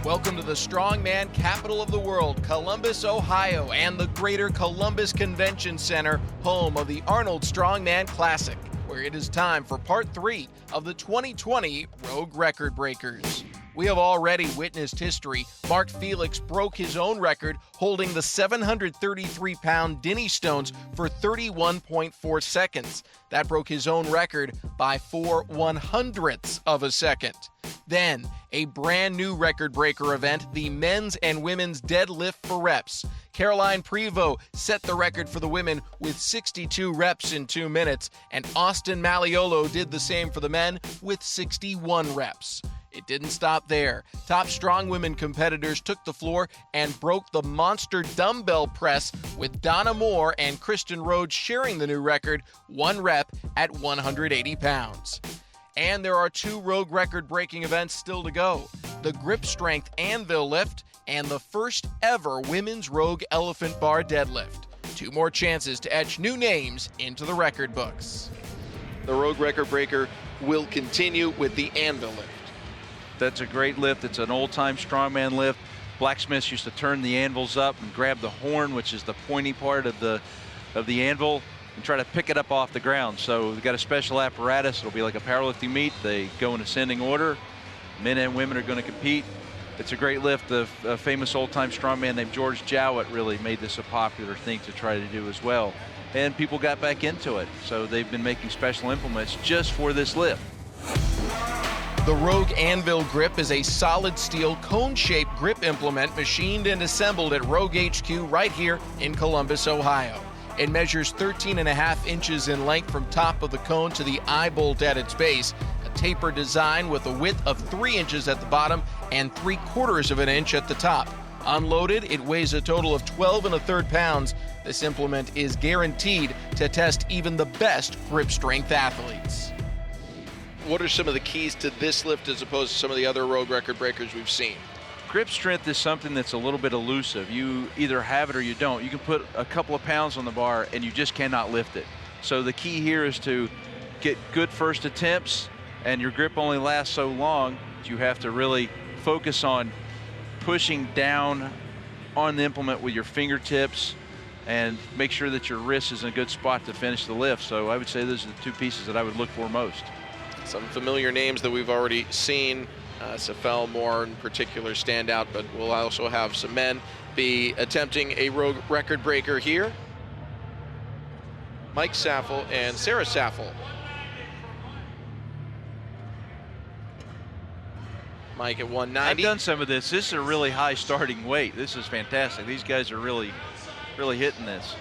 Welcome to the strongman capital of the world, Columbus, Ohio, and the Greater Columbus Convention Center, home of the Arnold Strongman Classic, where it is time for part 3 of the 2020 Rogue Record Breakers. We have already witnessed history. Mark Felix broke his own record, holding the 733-pound Denny Stones for 31.4 seconds. That broke his own record by 4/100ths of a second. Then, a brand new record breaker event, the men's and women's deadlift for reps. Caroline Prevost set the record for the women with 62 reps in 2 minutes, and Austin Malleolo did the same for the men with 61 reps. It didn't stop there. Top strong women competitors took the floor and broke the monster dumbbell press, with Donna Moore and Kristen Rhodes sharing the new record, 1 rep at 180 pounds. And there are 2 Rogue record-breaking events still to go. The grip strength Anvil lift and the first ever women's Rogue elephant bar deadlift. 2 more chances to etch new names into the record books. The Rogue record breaker will continue with the Anvil lift. That's a great lift. It's an old-time strongman lift. Blacksmiths used to turn the anvils up and grab the horn, which is the pointy part of the anvil, and try to pick it up off the ground. So we've got a special apparatus. It'll be like a powerlifting meet. They go in ascending order. Men and women are going to compete. It's a great lift. A famous old-time strongman named George Jowett really made this a popular thing to try to do as well. And people got back into it. So they've been making special implements just for this lift. The Rogue Anvil Grip is a solid steel cone-shaped grip implement machined and assembled at Rogue HQ right here in Columbus, Ohio. It measures 13.5 inches in length from top of the cone to the eye bolt at its base, a taper design with a width of 3 inches at the bottom and 3/4 of an inch at the top. Unloaded, it weighs a total of 12 1/3 pounds. This implement is guaranteed to test even the best grip strength athletes. What are some of the keys to this lift as opposed to some of the other Rogue record breakers we've seen? Grip strength is something that's a little bit elusive. You either have it or you don't. You can put a couple of pounds on the bar and you just cannot lift it. So the key here is to get good first attempts, and your grip only lasts so long. You have to really focus on pushing down on the implement with your fingertips and make sure that your wrist is in a good spot to finish the lift. So I would say those are the 2 pieces that I would look for most. Some familiar names that we've already seen. Safel Moore in particular stand out, but we'll also have some men be attempting a Rogue record breaker here. Mike Saffel and Sarah Chappelow. Mike at 190. I've done some of this. This is a really high starting weight. This is fantastic. These guys are really hitting this.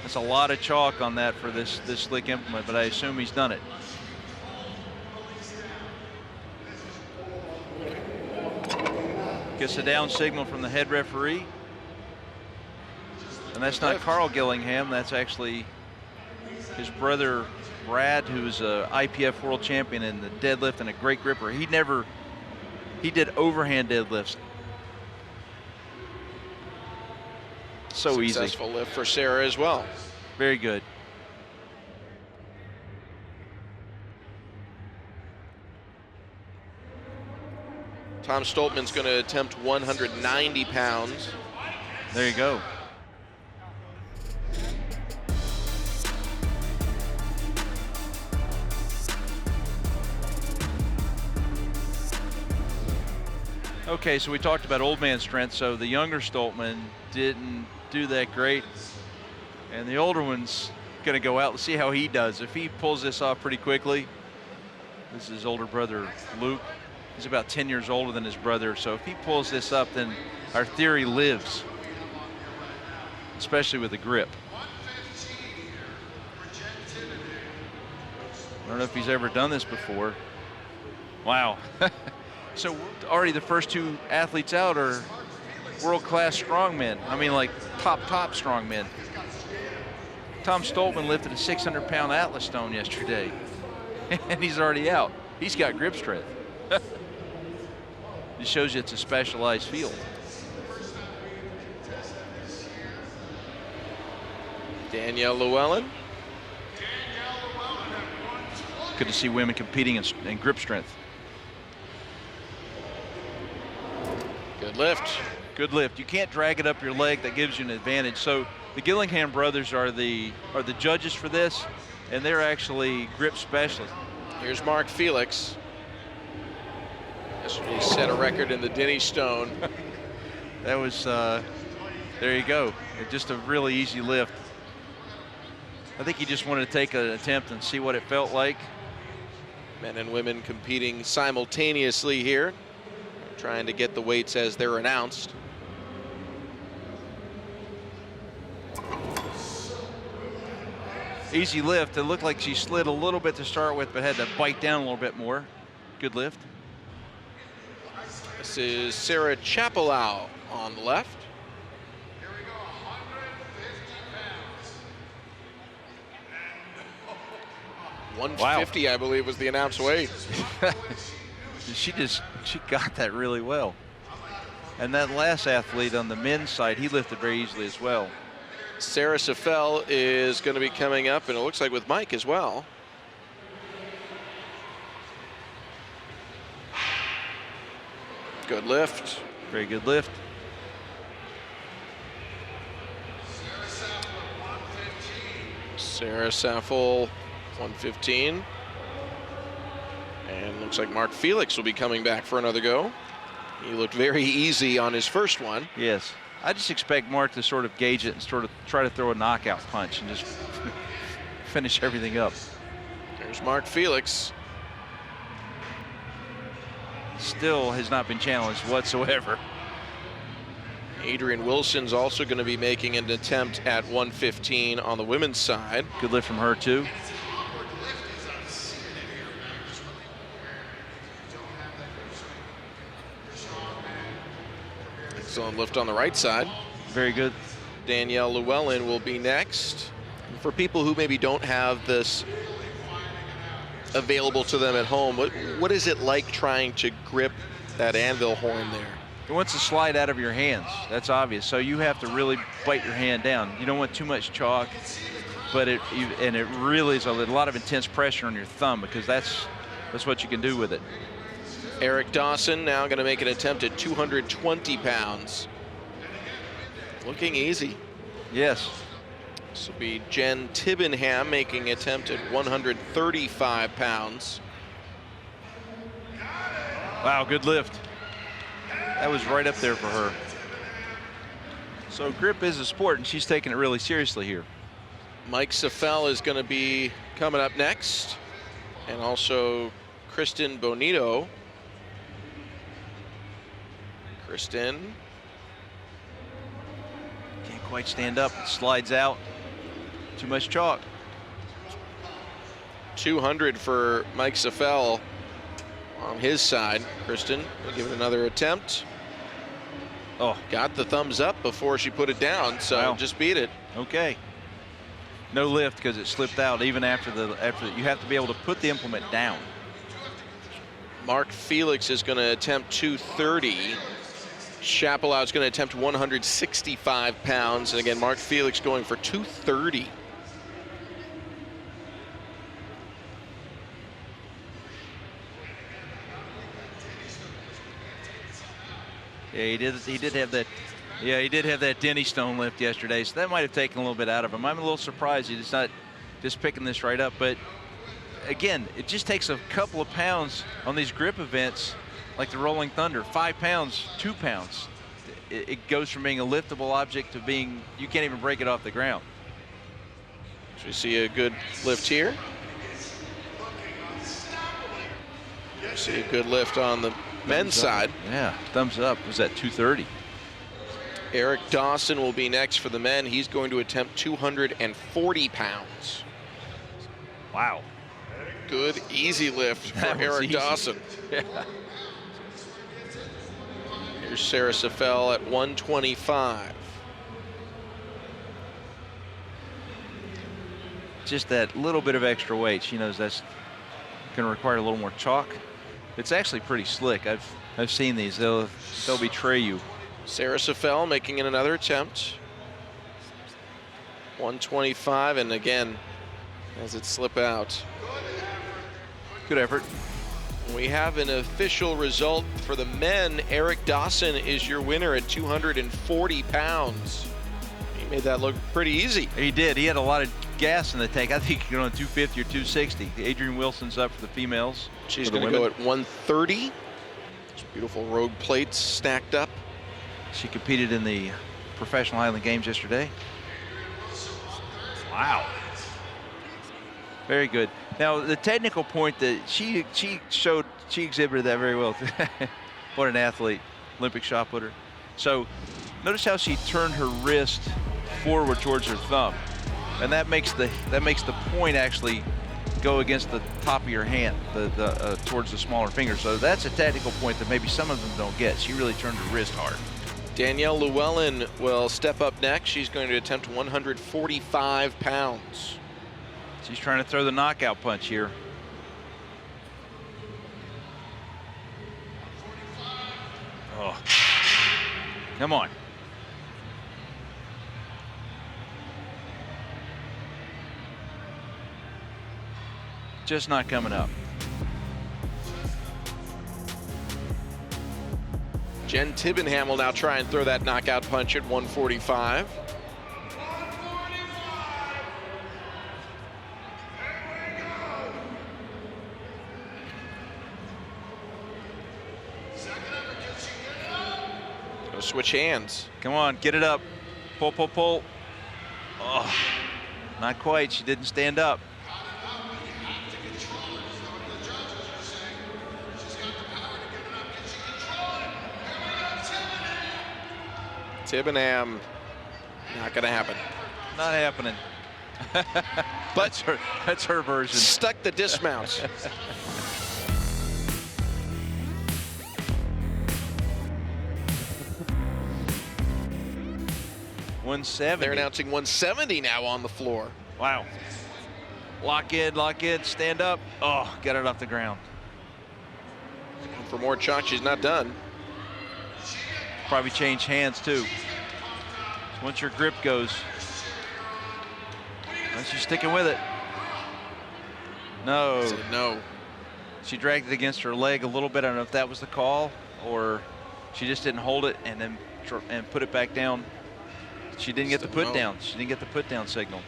That's a lot of chalk on that for this slick implement, but I assume he's done it. Gets a down signal from the head referee. And that's not Carl Gillingham, that's actually his brother Brad, who's a IPF world champion in the deadlift and a great gripper. He did overhand deadlifts. So easy. Successful lift for Sarah as well. Very good. Tom Stoltman's going to attempt 190 pounds. There you go. Okay, so we talked about old man strength. So the younger Stoltman didn't do that great, and the older one's going to go out. Let's see how he does. If he pulls this off pretty quickly, this is his older brother Luke. He's about 10 years older than his brother, so if he pulls this up, then our theory lives, especially with the grip. I don't know if he's ever done this before. Wow. So already the first 2 athletes out are world-class strongmen. I mean, like top strongmen. Tom Stoltman lifted a 600-pound Atlas stone yesterday, and he's already out. He's got grip strength. It shows you it's a specialized field. Danielle Llewellyn. Good to see women competing in grip strength. Good lift. Good lift. You can't drag it up your leg. That gives you an advantage. So the Gillingham brothers are the judges for this, and they're actually grip specialists. Here's Mark Felix. Yesterday set a record in the Denny Stone. That was, there you go. Just a really easy lift. I think he just wanted to take an attempt and see what it felt like. Men and women competing simultaneously here, trying to get the weights as they're announced. Easy lift. It looked like she slid a little bit to start with, but had to bite down a little bit more. Good lift. This is Sarah Chappelow on the left. Wow. 150, I believe, was the announced weight. She got that really well. And that last athlete on the men's side, he lifted very easily as well. Sarah Safel is going to be coming up, and it looks like with Mike as well. Good lift. Very good lift. Sarah Safel, 115. And looks like Mark Felix will be coming back for another go. He looked very easy on his first one. Yes. I just expect Mark to sort of gauge it and sort of try to throw a knockout punch and just finish everything up. There's Mark Felix. Still has not been challenged whatsoever. Adrian Wilson's also going to be making an attempt at 115 on the women's side. Good lift from her too. Excellent lift on the right side. Very good. Danielle Llewellyn will be next. For people who maybe don't have this available to them at home, what is it like trying to grip that anvil horn there? It wants to slide out of your hands. That's obvious. So you have to really bite your hand down. You don't want too much chalk, but it really is a lot of intense pressure on your thumb, because that's what you can do with it. Eric Dawson now going to make an attempt at 220 pounds. Looking easy. Yes. This will be Jen Tibbenham making an attempt at 135 pounds. Wow, good lift. That was right up there for her. So grip is a sport, and she's taking it really seriously here. Mike Safel is going to be coming up next, and also Kristen Bonito. Kristen. Can't quite stand up, slides out. Too much chalk. 200 for Mike Safel on his side. Kristen will give it another attempt. Oh, got the thumbs up before she put it down, so wow. Just beat it. Okay. No lift because it slipped out even after you have to be able to put the implement down. Mark Felix is going to attempt 230. Chappelow is going to attempt 165 pounds. And again, Mark Felix going for 230. Yeah, he did have that. Yeah, he did have that Denny Stone lift yesterday, so that might have taken a little bit out of him. I'm a little surprised he's not just picking this right up. But again, it just takes a couple of pounds on these grip events, like the Rolling Thunder. 5 pounds, 2 pounds. It goes from being a liftable object to being, you can't even break it off the ground. So we see a good lift here. See a good lift on the men's side. Yeah, thumbs up. Was that 230? Eric Dawson will be next for the men. He's going to attempt 240 pounds. Wow. Good, easy lift for Eric easy. Dawson. Yeah. Here's Sarah Safel at 125. Just that little bit of extra weight. She knows that's going to require a little more chalk. It's actually pretty slick. I've seen these. They'll betray you. Sarah Safel making another attempt. 125, and again, as it slip out. Good effort. We have an official result for the men. Eric Dawson is your winner at 240 pounds. He made that look pretty easy. He did. He had a lot of gas in the tank. I think he could go on 250 or 260. Adrian Wilson's up for the females. She's going to go at 130. Those beautiful Rogue plates stacked up. She competed in the Professional Highland Games yesterday. Wow. Very good. Now, the technical point that she exhibited that very well. What an athlete, Olympic shot putter. So notice how she turned her wrist forward towards her thumb, and that makes the point actually go against the top of your hand, towards the smaller finger. So that's a technical point that maybe some of them don't get. She really turned her wrist hard. Danielle Llewellyn will step up next. She's going to attempt 145 pounds. She's trying to throw the knockout punch here. Oh, come on. Just not coming up. Jen Tibbenham will now try and throw that knockout punch at 145. Go switch hands. Come on, get it up. Pull, pull, pull. Oh, not quite. She didn't stand up. Tibbenham, not going to happen. Not happening. But that's her version. Stuck the dismounts. 170. They're announcing 170 now on the floor. Wow. Lock in, stand up. Oh, get it off the ground. And for more chalk, she's not done. Probably change hands too. Once your grip goes, once you're sticking with it. No. No. She dragged it against her leg a little bit. I don't know if that was the call or she just didn't hold it and then put it back down. She didn't get the put down. She didn't get the put down signal.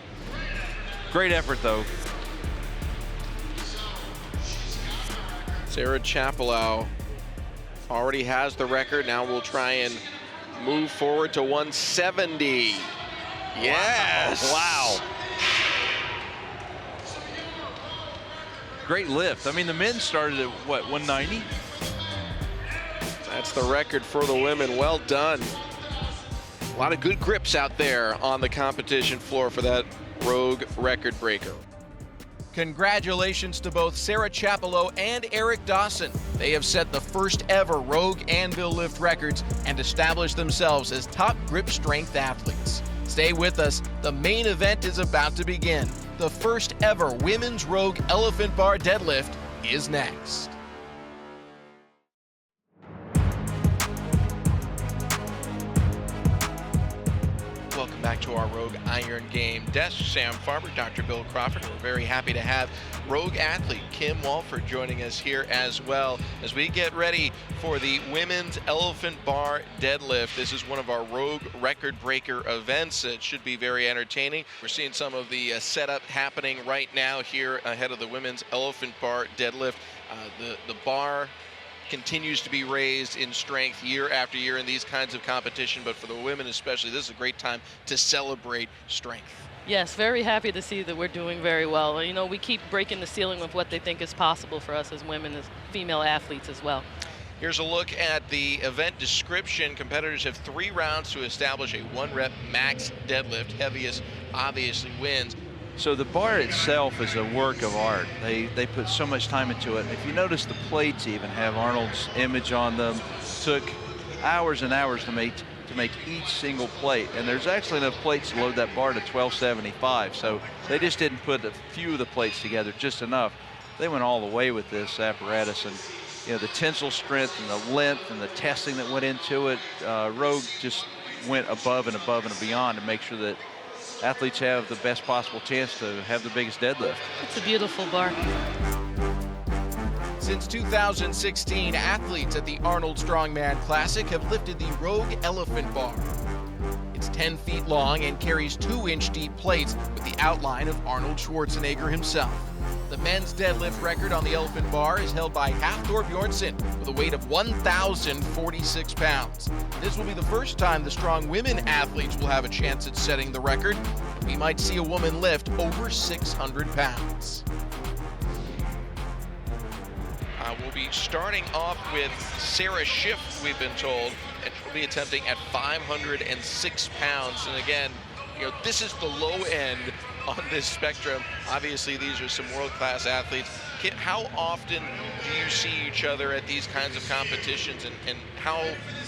Great effort though. Sarah Chappelow already has the record. Now we'll try and move forward to 170. Yes. Wow. Great lift. I mean, the men started at what, 190? That's the record for the women. Well done. A lot of good grips out there on the competition floor for that Rogue record breaker. Congratulations to both Sarah Chappelow and Eric Dawson. They have set the first ever Rogue Anvil lift records and established themselves as top grip strength athletes. Stay with us. The main event is about to begin. The first ever women's Rogue elephant bar deadlift is next. Welcome back to our Rogue Iron Game desk. Sam Farber, Dr. Bill Crawford. We're very happy to have Rogue athlete Kim Walford joining us here as well as we get ready for the women's elephant bar deadlift. This is one of our Rogue record breaker events. It should be very entertaining. We're seeing some of the setup happening right now here ahead of the women's elephant bar deadlift. The bar continues to be raised in strength year after year in these kinds of competition, but for the women especially, this is a great time to celebrate strength. Yes, very happy to see that we're doing very well. You know, we keep breaking the ceiling of what they think is possible for us as women, as female athletes as well. Here's a look at the event description. Competitors have 3 rounds to establish a 1-rep max deadlift. Heaviest obviously wins. So the bar itself is a work of art. They put so much time into it. If you notice, the plates even have Arnold's image on them. Took hours and hours to make each single plate, and there's actually enough plates to load that bar to 1275. So they just didn't put a few of the plates together, just enough. They went all the way with this apparatus, and you know, the tensile strength and the length and the testing that went into it. Rogue just went above and above and beyond to make sure that athletes have the best possible chance to have the biggest deadlift. It's a beautiful bar. Since 2016, athletes at the Arnold Strongman Classic have lifted the Rogue Elephant Bar. It's 10 feet long and carries 2-inch deep plates with the outline of Arnold Schwarzenegger himself. The men's deadlift record on the Elephant Bar is held by Hafthor Bjornsson with a weight of 1,046 pounds. This will be the first time the strong women athletes will have a chance at setting the record, and we might see a woman lift over 600 pounds. We'll be starting off with Sarah Schiff, we've been told, and she'll be attempting at 506 pounds. And again, this is the low end on this spectrum. Obviously, these are some world-class athletes. Kit, how often do you see each other at these kinds of competitions, and how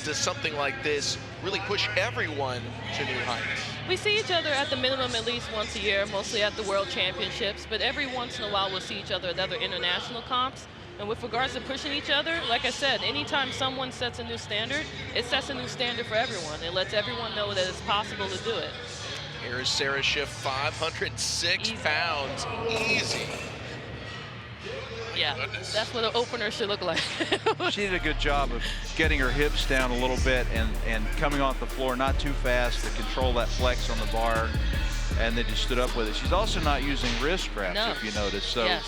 does something like this really push everyone to new heights? We see each other at the minimum at least once a year, mostly at the World Championships, but every once in a while we'll see each other at other international comps. And with regards to pushing each other, like I said, anytime someone sets a new standard, it sets a new standard for everyone. It lets everyone know that it's possible to do it. Here's Sarah Schiff, 506 pounds, easy. Yeah, that's what an opener should look like. She did a good job of getting her hips down a little bit and coming off the floor not too fast to control that flex on the bar, and then just stood up with it. She's also not using wrist straps, if you notice. So. Yes.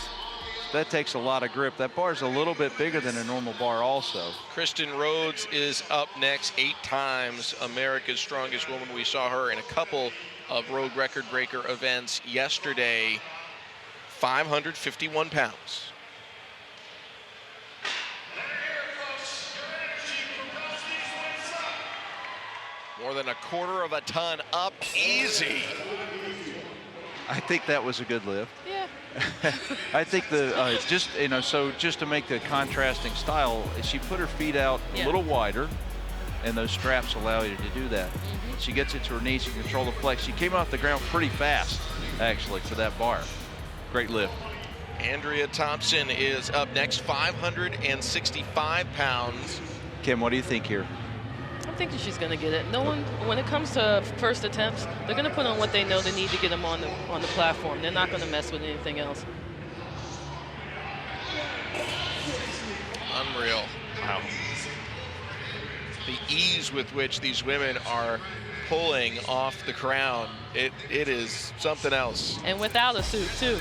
That takes a lot of grip. That bar is a little bit bigger than a normal bar also. Kristen Rhodes is up next, 8 times America's strongest woman. We saw her in a couple of road record breaker events yesterday, 551 pounds. More than a quarter of a ton up, easy. I think that was a good lift. Yeah. I think just to make the contrasting style, she put her feet out a little wider, and those straps allow you to do that. She gets it to her knees, you control the flex. She came off the ground pretty fast, actually, for that bar. Great lift. Andrea Thompson is up next, 565 pounds. Kim, what do you think here? I'm thinking she's going to get it. No one, when it comes to first attempts, they're going to put on what they know they need to get them on the platform. They're not going to mess with anything else. Unreal. Wow. The ease with which these women are pulling off the crown, it is something else. And without a suit, too.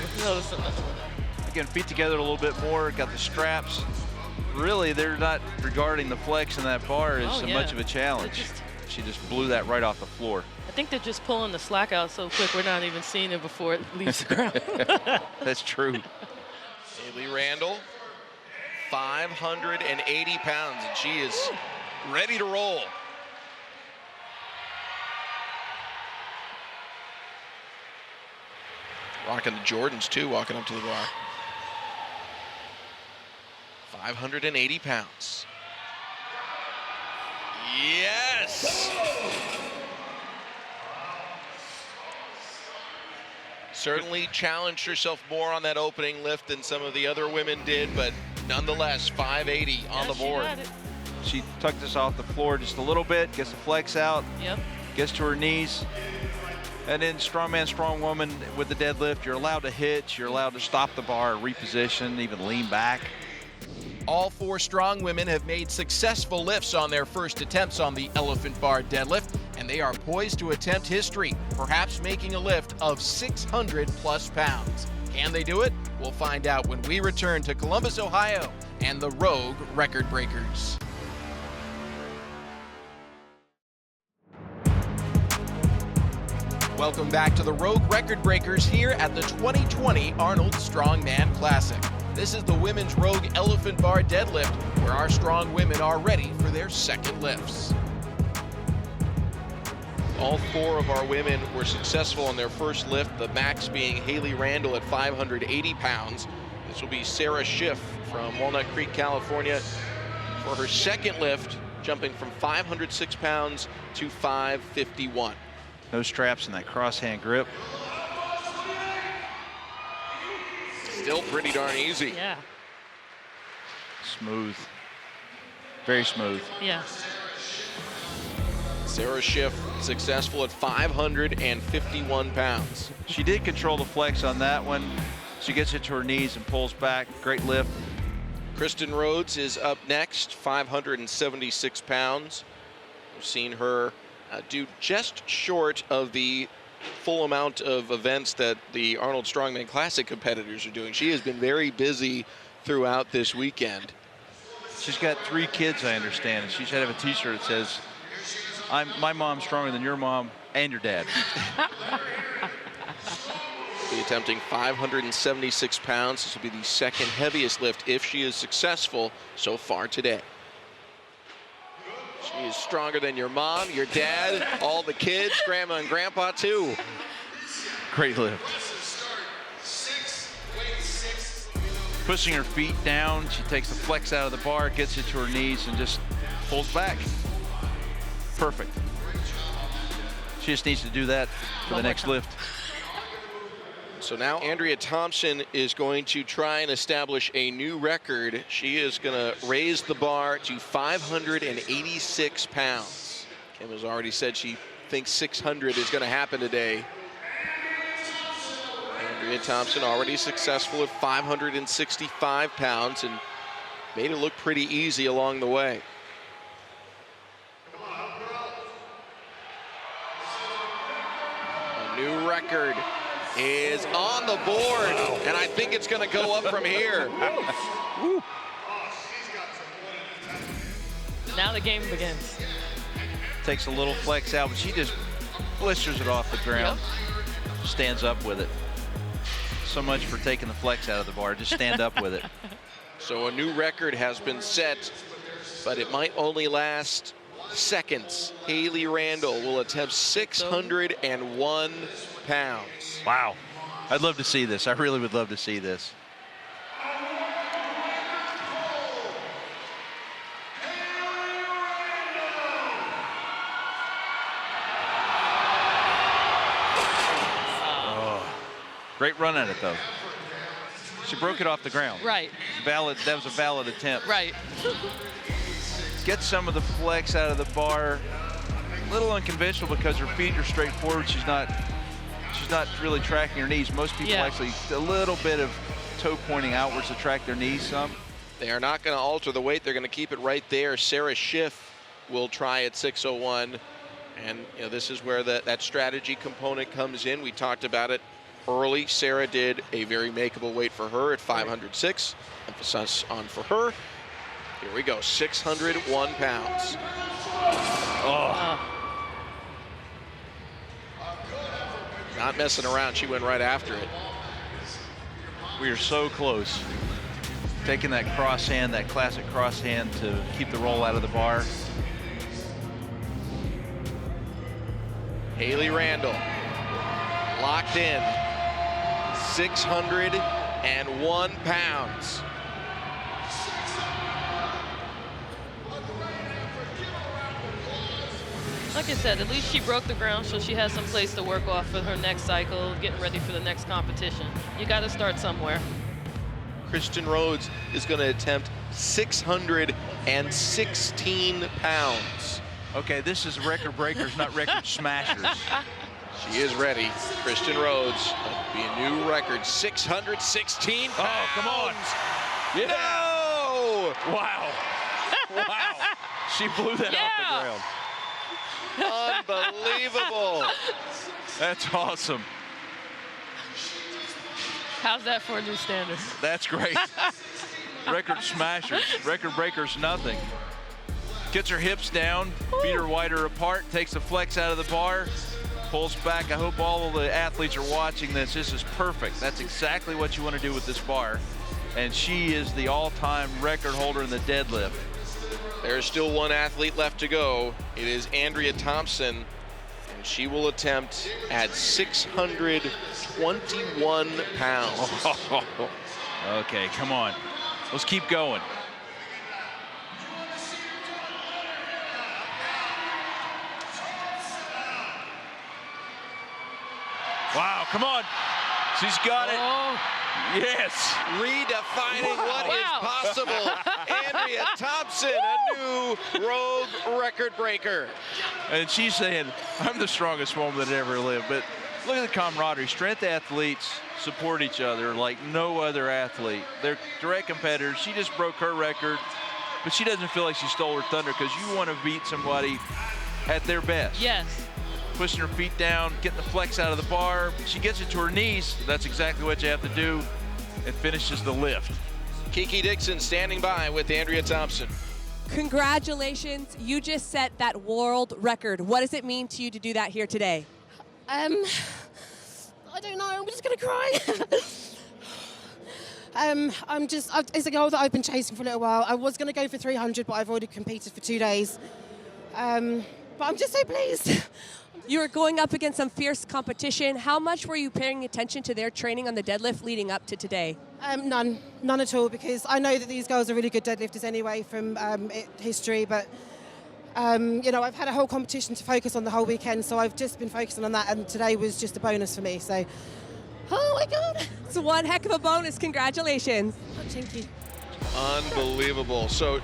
Again, feet together a little bit more, got the straps. Really, they're not regarding the flex in that bar as so much of a challenge. She just blew that right off the floor. I think they're just pulling the slack out so quick we're not even seeing it before it leaves the ground. That's true. Haley Randall, 580 pounds, and she is ready to roll. Rocking the Jordans, too, walking up to the bar. 580 pounds. Yes! Certainly challenged herself more on that opening lift than some of the other women did, but nonetheless, 580 on the board. She tucked this off the floor just a little bit, gets the flex out, gets to her knees. And then strongman, strong woman with the deadlift, you're allowed to hitch, you're allowed to stop the bar, reposition, even lean back. All 4 strong women have made successful lifts on their first attempts on the Elephant Bar deadlift, and they are poised to attempt history, perhaps making a lift of 600+ pounds. Can they do it? We'll find out when we return to Columbus, Ohio, and the Rogue Record Breakers. Welcome back to the Rogue Record Breakers here at the 2020 Arnold Strongman Classic. This is the women's Rogue Elephant Bar deadlift, where our strong women are ready for their second lifts. All 4 of our women were successful on their first lift, the max being Haley Randall at 580 pounds. This will be Sarah Schiff from Walnut Creek, California, for her second lift, jumping from 506 pounds to 551. No straps in that cross-hand grip. Still pretty darn easy. Yeah. Smooth. Very smooth. Yeah. Sarah Schiff successful at 551 pounds. She did control the flex on that one. She gets it to her knees and pulls back. Great lift. Kristen Rhodes is up next, 576 pounds. We've seen her do just short of the full amount of events that the Arnold Strongman Classic competitors are doing. She has been very busy throughout this weekend. She's got 3 kids, I understand, and she should have a t-shirt that says, my mom's stronger than your mom and your dad. Be attempting 576 pounds. This will be the second heaviest lift if she is successful so far today. She is stronger than your mom, your dad, all the kids, grandma and grandpa too. Great lift. Pushing her feet down, she takes the flex out of the bar, gets it to her knees, and just pulls back. Perfect. She just needs to do that for the next lift. So now Andrea Thompson is going to try and establish a new record. She is going to raise the bar to 586 pounds. Kim has already said she thinks 600 is going to happen today. Andrea Thompson already successful at 565 pounds and made it look pretty easy along the way. A new record is on the board, and I think it's going to go up from here. Now the game begins. Takes a little flex out, but she just blisters it off the ground. Yep. Stands up with it. So much for taking the flex out of the bar. Just stand up with it. So a new record has been set, but it might only last seconds. Haley Randall will attempt 601 pounds. Wow. I'd love to see this. I really would love to see this. Oh. Great run at it, though. She broke it off the ground. Right. Valid. That was a valid attempt. Right. Get some of the flex out of the bar. A little unconventional because her feet are straight forward. She's not really tracking her knees. Most people actually a little bit of toe pointing outwards to track their knees some. They are not going to alter the weight. They're going to keep it right there. Sarah Schiff will try at 601. And you know, this is where that strategy component comes in. We talked about it early. Sarah did a very makeable weight for her at 506. Emphasis on for her. Here we go, 601 pounds. Oh. Not messing around, she went right after it. We are so close. Taking that cross hand, that classic cross hand to keep the roll out of the bar. Haley Randall, locked in, 601 pounds. Like I said, at least she broke the ground, so she has some place to work off for her next cycle, getting ready for the next competition. You got to start somewhere. Kristen Rhodes is going to attempt 616 pounds. Okay, this is record breakers, not record smashers. She is ready. Kristen Rhodes, that'll be a new record, 616 pounds. Oh, come on. Yeah. No! Wow. Wow. She blew that off the ground. Unbelievable. That's awesome. How's that for a new standard? That's great. Record smashers, record breakers, nothing. Gets her hips down, feet are wider apart, takes the flex out of the bar, pulls back. I hope all of the athletes are watching this. This is perfect. That's exactly what you want to do with this bar. And she is the all-time record holder in the deadlift. There's still one athlete left to go. It is Andrea Thompson, and she will attempt at 621 pounds. Okay, come on. Let's keep going. Wow, come on. She's got it. Yes. Redefining what is possible. Andrea Thompson, a new rogue record breaker. And she's saying, I'm the strongest woman that ever lived. But Look at the camaraderie. Strength athletes support each other like no other athlete. They're direct competitors. She just broke her record, but she doesn't feel like she stole her thunder because you want to beat somebody at their best. Yes. Pushing her feet down, getting the flex out of the bar. She gets it to her knees. That's exactly what you have to do, and finishes the lift. Kiki Dixon standing by with Andrea Thompson. Congratulations, you just set that world record. What does it mean to you to do that here today? I don't know, I'm just gonna cry. It's a goal that I've been chasing for a little while. I was gonna go for 300, but I've already competed for 2 days. But I'm just so pleased. You were going up against some fierce competition. How much were you paying attention to their training on the deadlift leading up to today? None at all, because I know that these girls are really good deadlifters anyway from history, but you know, I've had a whole competition to focus on the whole weekend, so I've just been focusing on that, and today was just a bonus for me, so, oh my God. It's one heck of a bonus, congratulations. Oh, thank you. Unbelievable. So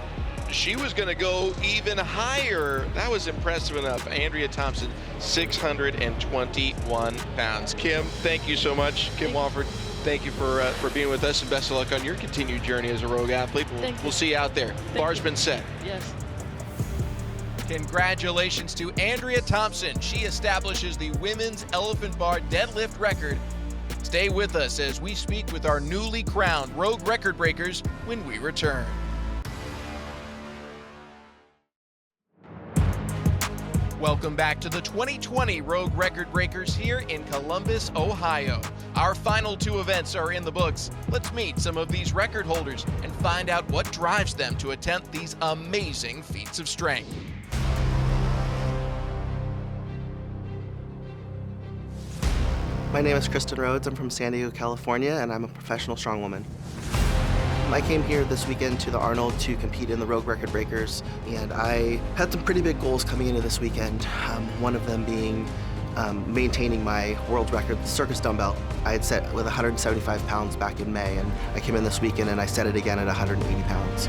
she was going to go even higher. That was impressive enough. Andrea Thompson, 621 pounds. Kim, thank you so much. Kim Wofford, thank you for being with us, and best of luck on your continued journey as a Rogue athlete. We'll see you out there. Bar's been set. Yes. Congratulations to Andrea Thompson. She establishes the women's elephant bar deadlift record. Stay with us as we speak with our newly crowned Rogue record breakers when we return. Welcome back to the 2020 Rogue Record Breakers here in Columbus, Ohio. Our final 2 events are in the books. Let's meet some of these record holders and find out what drives them to attempt these amazing feats of strength. My name is Kristen Rhodes. I'm from San Diego, California, and I'm a professional strongwoman. I came here this weekend to the Arnold to compete in the Rogue Record Breakers, and I had some pretty big goals coming into this weekend. One of them being maintaining my world record, the circus dumbbell. I had set with 175 pounds back in May, and I came in this weekend and I set it again at 180 pounds.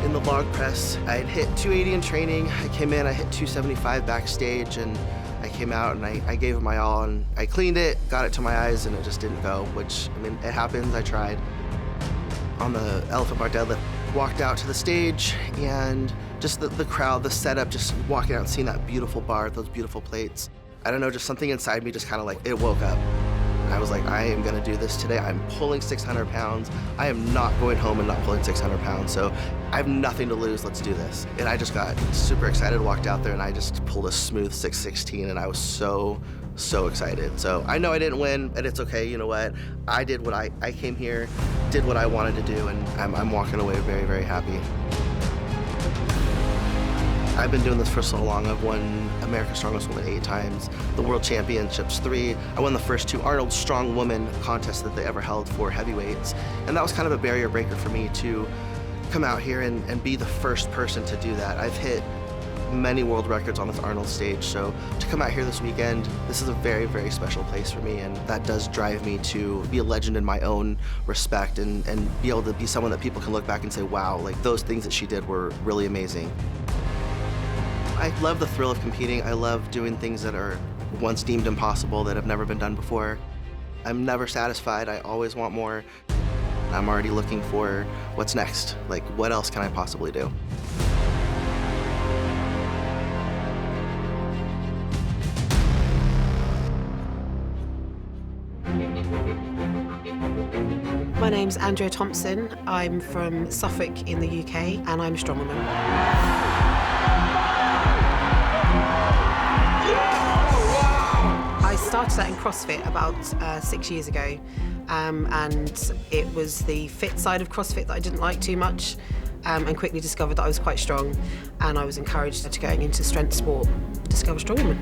In the log press, I had hit 280 in training. I came in, I hit 275 backstage, and I came out and I gave it my all, and I cleaned it, got it to my eyes, and it just didn't go, which, I mean, it happens, I tried. On the elephant bar deadlift, walked out to the stage, and just the crowd, the setup, just walking out and seeing that beautiful bar, those beautiful plates. I don't know, just something inside me just kind of like, it woke up. I was like, I am gonna do this today. I'm pulling 600 pounds. I am not going home and not pulling 600 pounds. So I have nothing to lose, let's do this. And I just got super excited, walked out there, and I just pulled a smooth 616, and I was so excited. So I know I didn't win, and it's okay, you know what? I did what I came here, did what I wanted to do, and I'm walking away very, very happy. I've been doing this for so long. I've won America's Strongest Woman 8 times, the World Championships 3. I won the first 2 Arnold Strong Woman contests that they ever held for heavyweights. And that was kind of a barrier breaker for me to come out here and be the first person to do that. I've hit many world records on this Arnold stage, so to come out here this weekend, this is a very, very special place for me, and that does drive me to be a legend in my own respect and be able to be someone that people can look back and say, wow, like those things that she did were really amazing. I love the thrill of competing. I love doing things that are once deemed impossible, that have never been done before. I'm never satisfied. I always want more. I'm already looking for what's next. Like, what else can I possibly do? My name's Andrea Thompson. I'm from Suffolk in the UK, and I'm a strongwoman. I started out in CrossFit about 6 years ago, and it was the fit side of CrossFit that I didn't like too much, and quickly discovered that I was quite strong, and I was encouraged to going into strength sport, discover strongwoman.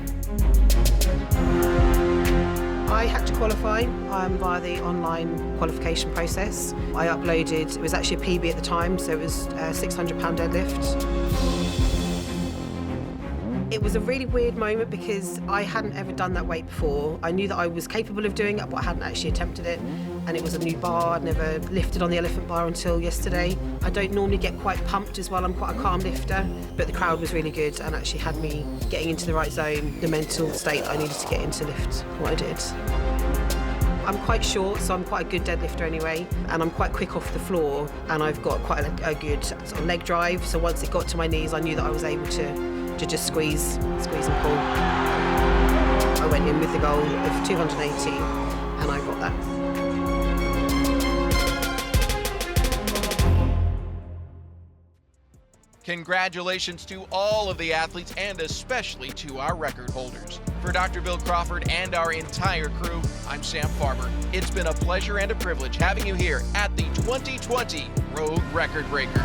I had to qualify via the online qualification process. I uploaded, it was actually a PB at the time, so it was a 600-pound deadlift. It was a really weird moment because I hadn't ever done that weight before. I knew that I was capable of doing it, but I hadn't actually attempted it. and it was a new bar. I'd never lifted on the elephant bar until yesterday. I don't normally get quite pumped as well. I'm quite a calm lifter, but the crowd was really good and actually had me getting into the right zone, the mental state I needed to get into lift what I did. I'm quite short, so I'm quite a good deadlifter anyway, and I'm quite quick off the floor, and I've got quite a good sort of leg drive, so once it got to my knees, I knew that I was able to just squeeze and pull. I went in with the goal of 280, and I got that. Congratulations to all of the athletes and especially to our record holders. For Dr. Bill Crawford and our entire crew, I'm Sam Farber. It's been a pleasure and a privilege having you here at the 2020 Road Record Breakers.